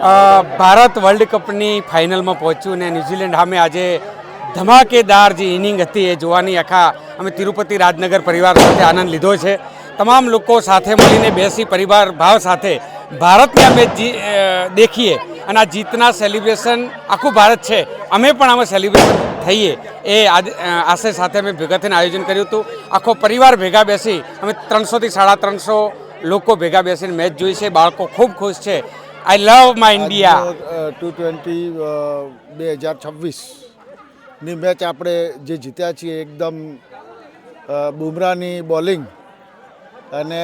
Bharat world કપની ફાઇનલમાં પહોંચ્યું ને ન્યૂઝીલેન્ડ સામે આજે ધમાકેદાર જે ઇનિંગ હતી એ જોવાની આખા અમે તિરુપતિ રાજનગર પરિવાર સાથે આનંદ લીધો છે. તમામ લોકો સાથે મળીને બેસી પરિવાર ભાવ સાથે ભારતને અમે દેખીએ અને આ જીતના સેલિબ્રેશન આખું ભારત છે અમે પણ આમાં સેલિબ્રેશન થઈએ એ આશય સાથે અમે ભેગા થઈને આયોજન કર્યું હતું. આખો પરિવાર ભેગા બેસી અમે 300 થી 350 લોકો ભેગા બેસીને મેચ જોઈ છે. બાળકો ખૂબ ખુશ છે. I love my India. T20 2026ની મેચ આપણે જે જીત્યા છીએ એકદમ બુમરાહની બોલિંગ અને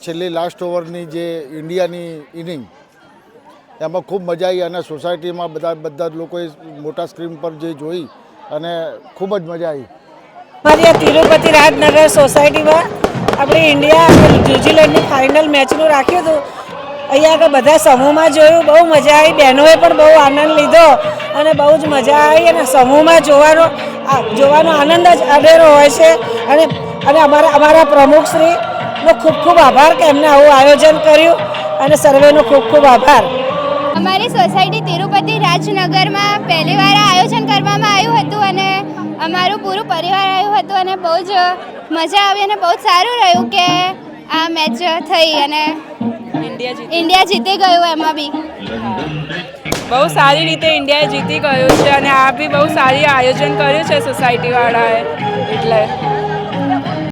છેલ્લી લાસ્ટ ઓવરની જે ઇન્ડિયાની ઇનિંગ એમાં ખૂબ મજા આવી અને સોસાયટીમાં બધા જ લોકોએ મોટા સ્ક્રીન પર જે જોઈ અને ખૂબ જ મજા આવી. અમારી તિરુપતિ રાજનગર સોસાયટીમાં આપણે ઇન્ડિયા અને ન્યૂઝીલેન્ડની ફાઇનલ મેચનું રાખ્યું હતું. અહીંયા આગળ બધા સમૂહમાં જોયું, બહુ મજા આવી. બહેનોએ પણ બહુ આનંદ લીધો અને બહુ જ મજા આવી અને સમૂહમાં જોવાનો આનંદ જ અનેરો હોય છે. અને અમારા પ્રમુખશ્રીનો ખૂબ ખૂબ આભાર કે એમને આવું આયોજન કર્યું અને સર્વેનો ખૂબ ખૂબ આભાર. અમારી સોસાયટી તિરુપતિ રાજનગરમાં પહેલી વાર આયોજન કરવામાં આવ્યું હતું અને અમારું પૂરું પરિવાર આવ્યું હતું અને બહુ જ મજા આવી અને બહુ જ સારું રહ્યું કે આ મેચ થઈ અને ઇન્ડિયા જીતી ગયું. એમાં બી બહુ સારી રીતે ઇન્ડિયાએ જીતી ગયું છે અને આ બી બહુ સારી આયોજન કર્યું છે સોસાયટીવાળાએ એટલે